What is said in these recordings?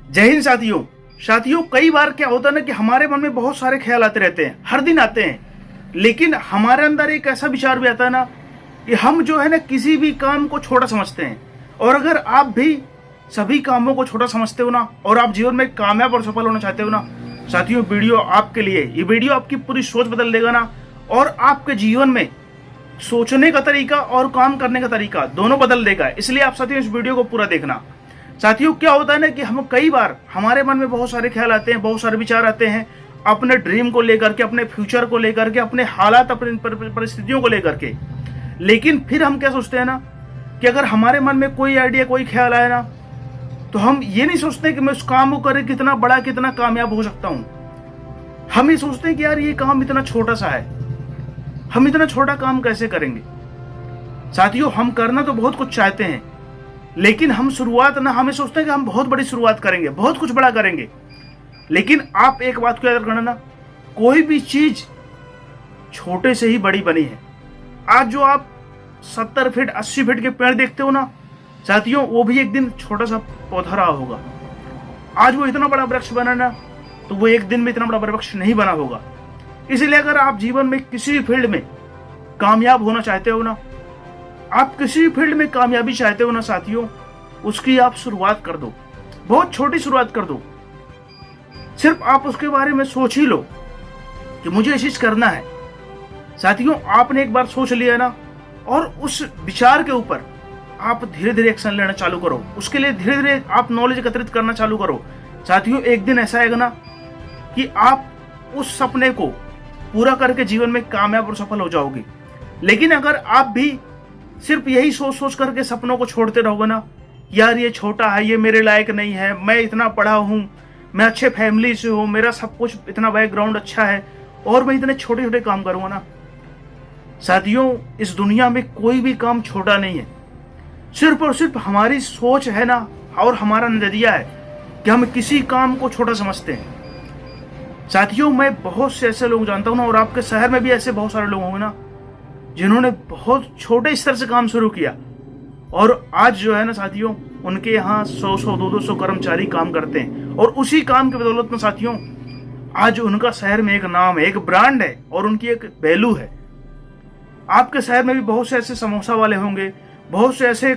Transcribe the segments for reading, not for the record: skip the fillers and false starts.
जय हिंद साथियों। साथियों, कई बार क्या होता है ना कि हमारे मन में बहुत सारे ख्याल आते रहते हैं, हर दिन आते हैं। लेकिन हमारे अंदर एक ऐसा विचार भी आता है ना कि हम जो है ना किसी भी काम को छोटा समझते हैं। और अगर आप भी सभी कामों को छोटा समझते हो ना और आप जीवन में कामयाब और सफल होना चाहते हो ना, साथियों वीडियो आपके लिए। ये वीडियो आपकी पूरी सोच बदल देगा ना और आपके जीवन में सोचने का तरीका और काम करने का तरीका दोनों बदल देगा। इसलिए आप साथियों इस वीडियो को पूरा देखना। साथियों, क्या होता है ना कि हम कई बार हमारे मन में बहुत सारे ख्याल आते हैं, बहुत सारे विचार आते हैं अपने ड्रीम को लेकर के, अपने फ्यूचर को लेकर के, अपने हालात, अपनी परिस्थितियों को लेकर के। लेकिन फिर हम क्या सोचते हैं ना कि अगर हमारे मन में कोई आइडिया, कोई ख्याल आए ना, तो हम ये नहीं सोचते कि मैं उस काम को करे कितना बड़ा, कितना कामयाब हो सकता हूं। हम ये सोचते हैं कि यार ये काम इतना छोटा सा है, हम इतना छोटा काम कैसे करेंगे। साथियों, हम करना तो बहुत कुछ चाहते हैं, लेकिन हम शुरुआत ना, हमें सोचते हैं कि हम बहुत बड़ी शुरुआत करेंगे, बहुत कुछ बड़ा करेंगे। लेकिन आप एक बात को याद करना ना, कोई भी चीज छोटे से ही बड़ी बनी है। आज जो आप 70 फीट 80 फीट के पेड़ देखते हो ना साथियों, वो भी एक दिन छोटा सा पौधा रहा होगा। आज वो इतना बड़ा वृक्ष बना ना, तो वो एक दिन में इतना बड़ा वृक्ष नहीं बना होगा। इसलिए अगर आप जीवन में किसी भी फील्ड में कामयाब होना चाहते हो ना, आप किसी भी फील्ड में कामयाबी चाहते हो ना साथियों, उसकी आप शुरुआत कर दो, बहुत छोटी शुरुआत कर दो। सिर्फ आप उसके बारे में सोच ही लो कि मुझे ये चीज करना है। साथियों, आपने एक बार सोच लिया ना, और उस विचार के ऊपर आप धीरे धीरे एक्शन लेना चालू करो। उसके लिए धीरे धीरे आप नॉलेज एकत्रित करना चालू करो। साथियों, एक दिन ऐसा आएगा ना कि आप उस सपने को पूरा करके जीवन में कामयाब और सफल हो जाओगे। लेकिन अगर आप भी सिर्फ यही सोच सोच करके सपनों को छोड़ते रहोगे ना, यार ये छोटा है, ये मेरे लायक नहीं है, मैं इतना पढ़ा हूं, मैं अच्छे फैमिली से हूं, मेरा सब कुछ इतना बैकग्राउंड अच्छा है और मैं इतने छोटे छोटे काम करूंगा ना। साथियों, इस दुनिया में कोई भी काम छोटा नहीं है। सिर्फ और सिर्फ हमारी सोच है ना और हमारा नजरिया है कि हम किसी काम को छोटा समझते हैं। साथियों, मैं बहुत से ऐसे लोग जानता हूं ना, और आपके शहर में भी ऐसे बहुत सारे लोग होंगे ना जिन्होंने बहुत छोटे स्तर से काम शुरू किया, और आज जो है ना साथियों, उनके यहाँ 100-100 200 कर्मचारी काम करते हैं। और उसी काम की बदौलत में साथियों, आज उनका शहर में एक नाम है, एक ब्रांड है और उनकी एक वैल्यू है। आपके शहर में भी बहुत से ऐसे समोसा वाले होंगे, बहुत से ऐसे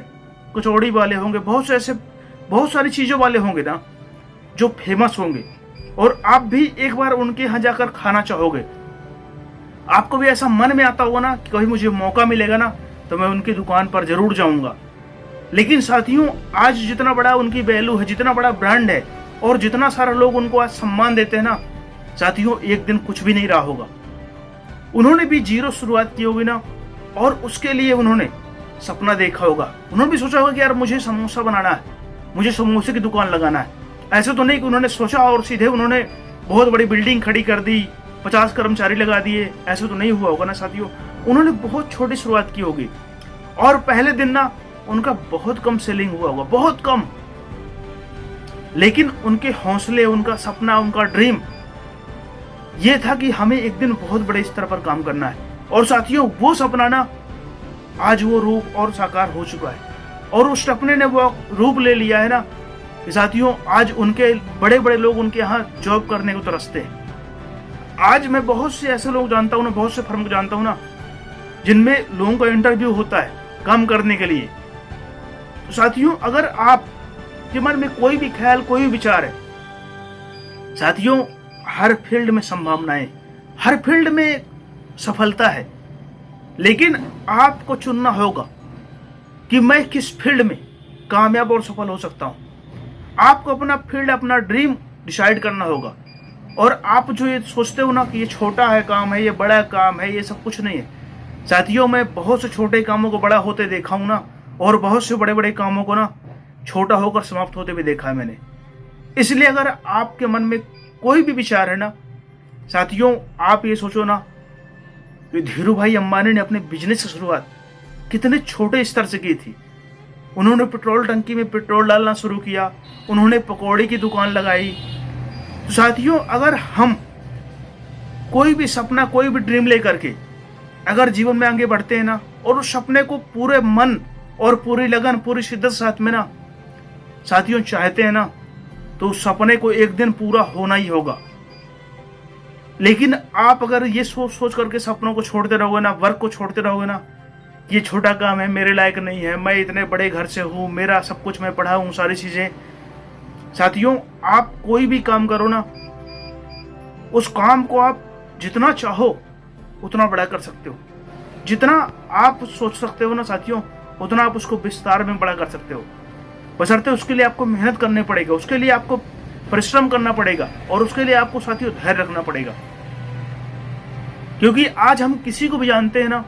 कचौड़ी वाले होंगे, बहुत से ऐसे बहुत सारी चीजों वाले होंगे ना जो फेमस होंगे, और आप भी एक बार उनके यहाँ जाकर खाना चाहोगे। आपको भी ऐसा मन में आता होगा ना कि कभी मुझे मौका मिलेगा ना तो मैं उनकी दुकान पर जरूर जाऊंगा। लेकिन साथियों, आज जितना बड़ा उनकी वैल्यू है, जितना बड़ा ब्रांड है और जितना सारा लोग उनको आज सम्मान देते हैं ना साथियों, एक दिन कुछ भी नहीं रहा होगा। उन्होंने भी जीरो शुरुआत की होगी ना, और उसके लिए उन्होंने सपना देखा होगा। उन्होंने भी सोचा होगा कि यार मुझे समोसा बनाना है, मुझे समोसे की दुकान लगाना है। ऐसे तो नहीं कि उन्होंने सोचा और सीधे उन्होंने बहुत बड़ी बिल्डिंग खड़ी कर दी, 50 कर्मचारी लगा दिए। ऐसे तो नहीं हुआ होगा ना साथियों। उन्होंने बहुत छोटी शुरुआत की होगी और पहले दिन ना उनका बहुत कम सेलिंग हुआ होगा, बहुत कम। लेकिन उनके हौसले, उनका सपना, उनका ड्रीम ये था कि हमें एक दिन बहुत बड़े स्तर पर काम करना है। और साथियों, वो सपना ना आज वो रूप और साकार हो चुका है, और उस सपने ने वो रूप ले लिया है ना कि साथियों, आज उनके बड़े बड़े लोग उनके यहाँ जॉब करने को तरसते हैं। आज मैं बहुत से ऐसे लोग जानता हूं ना, बहुत से फर्म को जानता हूं ना, जिनमें लोगों का इंटरव्यू होता है काम करने के लिए। तो साथियों, अगर आप के मन में कोई भी ख्याल, कोई भी विचार है साथियों, हर फील्ड में संभावनाएं, हर फील्ड में सफलता है। लेकिन आपको चुनना होगा कि मैं किस फील्ड में कामयाब और सफल हो सकता हूं। आपको अपना फील्ड, अपना ड्रीम डिसाइड करना होगा। और आप जो ये सोचते हो ना कि ये छोटा है काम है, ये बड़ा काम है, ये सब कुछ नहीं है साथियों। मैं बहुत से छोटे कामों को बड़ा होते देखा हूं ना, और बहुत से बड़े बड़े कामों को ना छोटा होकर समाप्त होते भी देखा है मैंने। इसलिए अगर आपके मन में कोई भी विचार है ना साथियों, आप ये सोचो ना कि धीरू भाई अंबानी ने अपने बिजनेस की शुरुआत कितने छोटे स्तर से की थी। उन्होंने पेट्रोल टंकी में पेट्रोल डालना शुरू किया, उन्होंने पकौड़ी की दुकान लगाई। तो साथियों, अगर हम कोई भी सपना, कोई भी ड्रीम लेकर के अगर जीवन में आगे बढ़ते हैं ना, और उस सपने को पूरे मन और पूरी लगन, पूरी शिद्दत साथ में ना साथियों चाहते हैं ना, तो उस सपने को एक दिन पूरा होना ही होगा। लेकिन आप अगर ये सोच सोच करके सपनों को छोड़ते रहोगे ना, वर्क को छोड़ते रहोगे ना, ये छोटा काम है, मेरे लायक नहीं है, मैं इतने बड़े घर से हूँ, मेरा सब कुछ, मैं पढ़ा हूँ, सारी चीज़ें। साथियों, आप कोई भी काम करो ना, उस काम को आप जितना चाहो उतना बड़ा कर सकते हो। जितना आप सोच सकते हो ना साथियों, उतना आप उसको विस्तार में बड़ा कर सकते हो। बशर्ते उसके लिए आपको मेहनत करनी पड़ेगा, उसके लिए आपको परिश्रम करना पड़ेगा, और उसके लिए आपको साथियों धैर्य रखना पड़ेगा। क्योंकि आज हम किसी को भी जानते हैं ना,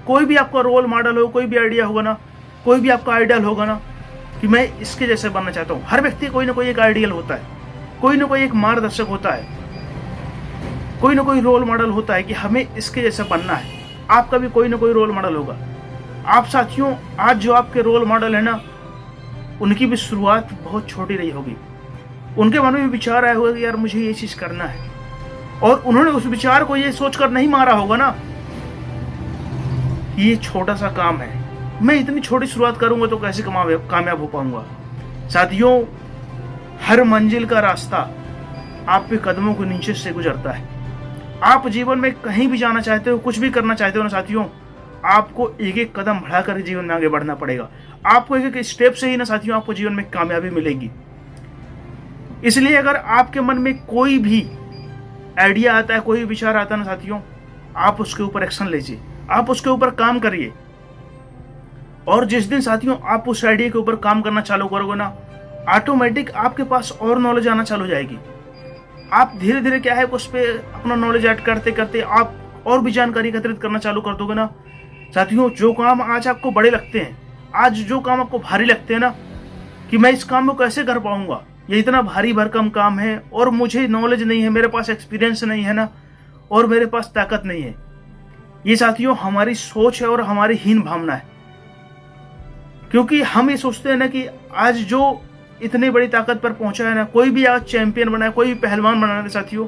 कोई भी आपका रोल मॉडल हो, कोई भी आइडिया होगा ना, कोई भी आपका आइडियल होगा ना कि मैं इसके जैसे बनना चाहता हूँ। हर व्यक्ति कोई ना कोई एक आइडियल होता है, कोई ना कोई एक मार्गदर्शक होता है, कोई ना कोई रोल मॉडल होता है कि हमें इसके जैसा बनना है। आपका भी कोई ना कोई रोल मॉडल होगा। आप साथियों, आज जो आपके रोल मॉडल है ना, उनकी भी शुरुआत बहुत छोटी रही होगी। उनके मन में विचार आया होगा कि यार मुझे ये चीज करना है, और उन्होंने उस विचार को ये सोचकर नहीं मारा होगा ना, ये छोटा सा काम है, मैं इतनी छोटी शुरुआत करूंगा तो कैसे कामयाब हो पाऊंगा। साथियों, हर मंजिल का रास्ता आपके कदमों के नीचे से गुजरता है। आप जीवन में कहीं भी जाना चाहते हो, कुछ भी करना चाहते हो ना साथियों, आपको एक एक कदम बढ़ाकर जीवन में आगे बढ़ना पड़ेगा। आपको एक एक स्टेप से ही ना साथियों आपको जीवन में कामयाबी मिलेगी। इसलिए अगर आपके मन में कोई भी आइडिया आता है, कोई विचार आता है ना साथियों, आप उसके ऊपर एक्शन लीजिए, आप उसके ऊपर काम करिए। और जिस दिन साथियों आप उस आइडिया के ऊपर काम करना चालू करोगे ना, ऑटोमेटिक आपके पास और नॉलेज आना चालू हो जाएगी। आप धीरे धीरे क्या है उस पर अपना नॉलेज ऐड करते करते आप और भी जानकारी एकत्रित करना चालू कर दोगे ना साथियों। जो काम आज आपको बड़े लगते हैं, आज जो काम आपको भारी लगते हैं ना, कि मैं इस काम को कैसे कर पाऊंगा, ये इतना भारी भरकम काम है और मुझे नॉलेज नहीं है, मेरे पास एक्सपीरियंस नहीं है ना, और मेरे पास ताकत नहीं है, ये साथियों हमारी सोच है और हमारी हीन भावना है। क्योंकि हम ये सोचते हैं ना कि आज जो इतनी बड़ी ताकत पर पहुंचा है ना, कोई भी आज चैंपियन बना है, कोई भी पहलवान बना है साथियों,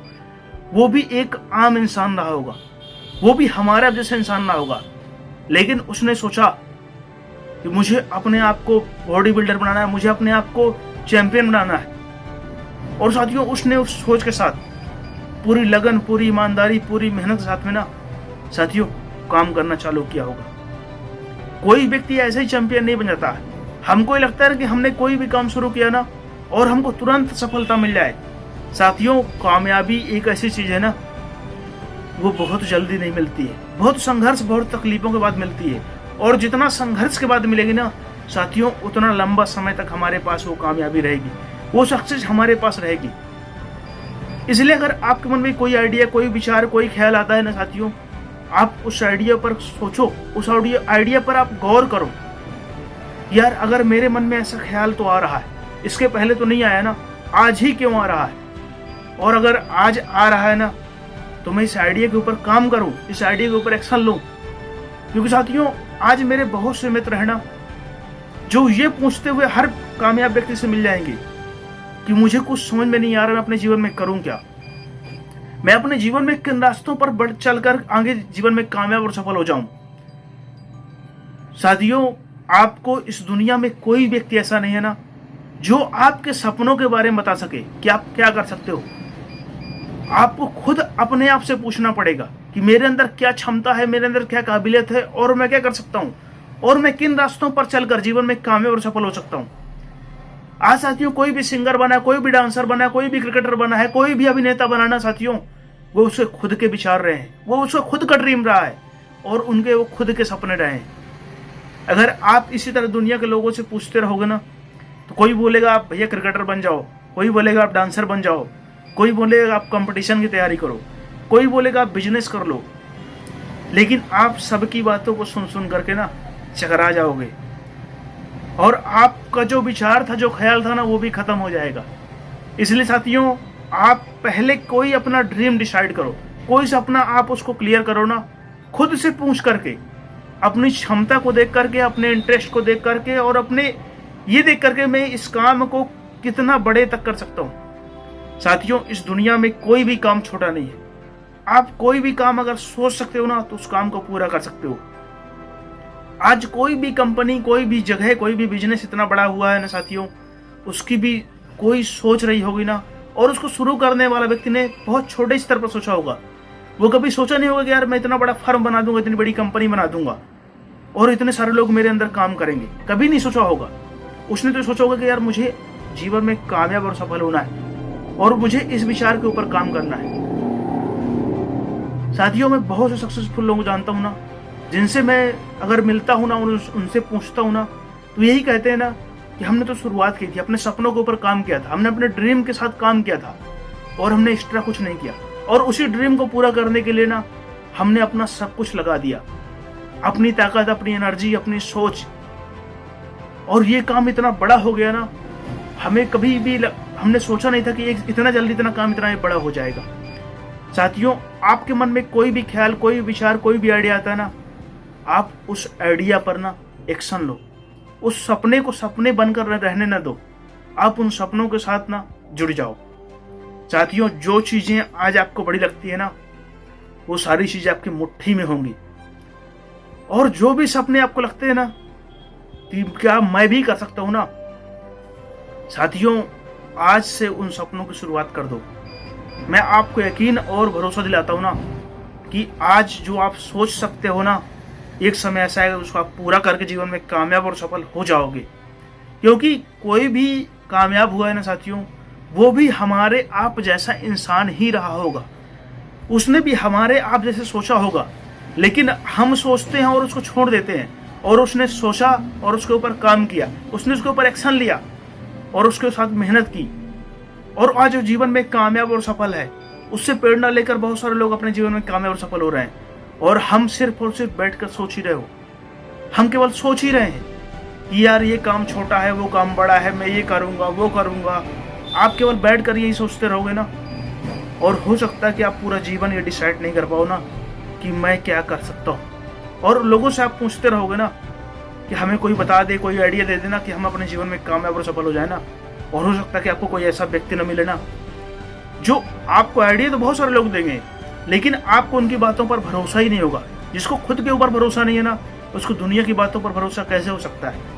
वो भी एक आम इंसान रहा होगा, वो भी हमारा जैसा इंसान रहा होगा। लेकिन उसने सोचा कि मुझे अपने आप को बॉडी बिल्डर बनाना है, मुझे अपने आप को चैंपियन बनाना है। और साथियों, उसने उस सोच के साथ पूरी लगन, पूरी ईमानदारी, पूरी मेहनत के साथ में ना साथियों काम करना चालू किया होगा। कोई व्यक्ति ऐसे ही चैंपियन नहीं बन जाता। हमको ये लगता है कि हमने कोई भी काम शुरू किया ना और हमको तुरंत सफलता मिल जाए। साथियों, कामयाबी एक ऐसी चीज है ना, वो बहुत जल्दी नहीं मिलती है, बहुत संघर्ष, बहुत तकलीफों के बाद मिलती है। और जितना संघर्ष के बाद मिलेगी ना साथियों, उतना लंबा समय तक हमारे पास वो कामयाबी रहेगी, वो सक्सेस हमारे पास रहेगी। इसलिए अगर आपके मन में कोई आइडिया, कोई विचार, कोई ख्याल आता है ना साथियों, आप उस आइडिया पर सोचो, उस आइडिया पर आप गौर करो। यार, अगर मेरे मन में ऐसा ख्याल तो आ रहा है, इसके पहले तो नहीं आया ना, आज ही क्यों आ रहा है? और अगर आज आ रहा है ना, तो मैं इस आइडिया के ऊपर काम करूं, इस आइडिया के ऊपर एक्शन लूं। क्योंकि साथियों, आज मेरे बहुत से मित्र हैं ना, जो ये पूछते हुए हर कामयाब व्यक्ति से मिल जाएंगे कि मुझे कुछ समझ में नहीं आ रहा, मैं अपने जीवन में करूं क्या, मैं अपने जीवन में किन रास्तों पर बढ़ चलकर आगे जीवन में कामयाब और सफल हो जाऊं। साथियों, आपको इस दुनिया में कोई व्यक्ति ऐसा नहीं है ना जो आपके सपनों के बारे में बता सके कि आप क्या कर सकते हो। आपको खुद अपने आप से पूछना पड़ेगा कि मेरे अंदर क्या क्षमता है, मेरे अंदर क्या काबिलियत है, और मैं क्या कर सकता हूं, और मैं किन रास्तों पर चलकर जीवन में कामयाब और सफल हो सकता हूं। आज साथियों, कोई भी सिंगर बना, कोई भी डांसर बना, कोई भी क्रिकेटर बना है, कोई भी अभिनेता बनाना साथियों, वो उसके खुद के विचार रहे हैं, वो उसका खुद का ड्रीम रहा है, और उनके वो खुद के सपने रहे हैं। अगर आप इसी तरह दुनिया के लोगों से पूछते रहोगे ना, तो कोई बोलेगा आप भैया क्रिकेटर बन जाओ, कोई बोलेगा आप डांसर बन जाओ, कोई बोलेगा आप कंपटीशन की तैयारी करो, कोई बोलेगा आप बिजनेस कर लो। लेकिन आप सबकी बातों को सुन सुन करके ना चकरा जाओगे, और आपका जो विचार था, जो ख्याल था ना, वो भी खत्म हो जाएगा। इसलिए साथियों, आप पहले कोई अपना ड्रीम डिसाइड करो, कोई सपना आप उसको क्लियर करो ना, खुद से पूछ करके, अपनी क्षमता को देख करके, अपने इंटरेस्ट को देख करके, और अपने ये देख करके मैं इस काम को कितना बड़े तक कर सकता हूं। साथियों, इस दुनिया में कोई भी काम छोटा नहीं है। आप कोई भी काम अगर सोच सकते हो ना, तो उस काम को पूरा कर सकते हो। आज कोई भी कंपनी, कोई भी जगह, कोई भी बिजनेस इतना बड़ा हुआ है ना साथियों, उसकी भी कोई सोच रही होगी ना, और उसको शुरू करने वाला व्यक्ति ने बहुत छोटे स्तर पर सोचा होगा। वो कभी सोचा नहीं होगा कि यार मैं इतना बड़ा फर्म बना दूंगा, इतनी बड़ी कंपनी बना दूंगा और इतने सारे लोग मेरे अंदर काम करेंगे, कभी नहीं सोचा होगा। उसने तो सोचा होगा कि यार मुझे जीवन में कामयाब और सफल होना है और मुझे इस विचार के ऊपर काम करना है। साथियों, मैं बहुत से सक्सेसफुल लोगों को जानता हूँ ना, जिनसे मैं अगर मिलता हूँ ना, उनसे पूछता हूँ ना, तो यही कहते हैं ना कि हमने तो शुरुआत की थी, अपने सपनों के ऊपर काम किया था, हमने अपने ड्रीम के साथ काम किया था और हमने एक्स्ट्रा कुछ नहीं किया। और उसी ड्रीम को पूरा करने के लिए ना हमने अपना सब कुछ लगा दिया, अपनी ताकत, अपनी एनर्जी, अपनी सोच, और ये काम इतना बड़ा हो गया ना, हमें कभी भी हमने सोचा नहीं था कि इतना जल्दी इतना काम इतना बड़ा हो जाएगा। साथियों, आपके मन में कोई भी ख्याल, कोई भी विचार, कोई भी आइडिया आता है ना, आप उस आइडिया पर ना एक्शन लो, उस सपने को सपने बनकर रहने ना दो, आप उन सपनों के साथ ना जुड़ जाओ। साथियों, जो चीजें आज आपको बड़ी लगती है ना, वो सारी चीजें आपकी मुट्ठी में होंगी। और जो भी सपने आपको लगते हैं ना कि क्या मैं भी कर सकता हूं ना, साथियों आज से उन सपनों की शुरुआत कर दो। मैं आपको यकीन और भरोसा दिलाता हूं ना कि आज जो आप सोच सकते हो ना, एक समय ऐसा आएगा उसको आप पूरा करके जीवन में कामयाब और सफल हो जाओगे। क्योंकि कोई भी कामयाब हुआ है ना साथियों, वो भी हमारे आप जैसा इंसान ही रहा होगा, उसने भी हमारे आप जैसे सोचा होगा, लेकिन हम सोचते हैं और उसको छोड़ देते हैं। और उसने सोचा और उसके ऊपर काम किया, उसने उसके ऊपर एक्शन लिया और उसके साथ मेहनत की, और आज जो जीवन में कामयाब और सफल है, उससे प्रेरणा लेकर बहुत सारे लोग अपने जीवन में कामयाब और सफल हो रहे हैं। और हम सिर्फ और सिर्फ बैठकर सोच ही रहे हो, हम केवल सोच ही रहे हैं कि यार ये काम छोटा है, वो काम बड़ा है, मैं ये करूंगा, वो करूंगा। आप केवल बैठकर यही सोचते रहोगे ना, और हो सकता है कि आप पूरा जीवन ये डिसाइड नहीं कर पाओ ना कि मैं क्या कर सकता हूँ। और लोगों से आप पूछते रहोगे ना कि हमें कोई बता दे, कोई आइडिया दे देना कि हम अपने जीवन में कामयाब और सफल हो जाए ना, और हो सकता है कि आपको कोई ऐसा व्यक्ति न मिले ना जो आपको आइडिया तो बहुत सारे लोग देंगे, लेकिन आपको उनकी बातों पर भरोसा ही नहीं होगा। जिसको खुद के ऊपर भरोसा नहीं है ना, उसको दुनिया की बातों पर भरोसा कैसे हो सकता है।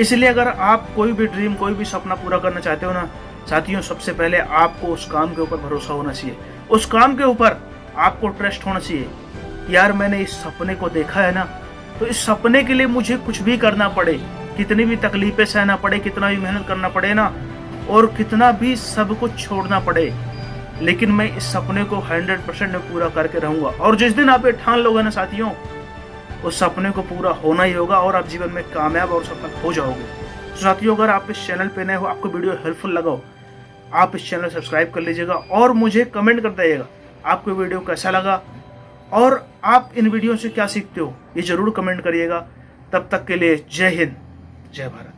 इसलिए अगर आप कोई भी ड्रीम, कोई भी सपना पूरा करना चाहते हो ना साथियों, सबसे पहले आपको उस काम के ऊपर भरोसा होना चाहिए, उस काम के ऊपर आपको ट्रस्ट होना चाहिए। यार मैंने इस सपने को देखा है ना, तो इस सपने के लिए मुझे कुछ भी करना पड़े, कितनी भी तकलीफें सहना पड़े, कितना भी मेहनत करना पड़े ना, और कितना भी सब कुछ छोड़ना पड़े, लेकिन मैं इस सपने को 100% में पूरा करके रहूंगा। और जिस दिन आप ये ठान लोगे ना साथियों, उस सपने को पूरा होना ही होगा और आप जीवन में कामयाब और सफल हो जाओगे। तो साथियों, अगर आप इस चैनल पे नए हो, आपको वीडियो हेल्पफुल लगा हो, आप इस चैनल सब्सक्राइब कर लीजिएगा और मुझे कमेंट कर दीजिएगा आपको वीडियो कैसा लगा और आप इन वीडियो से क्या सीखते हो, ये जरूर कमेंट करिएगा। तब तक के लिए जय हिंद, जय भारत।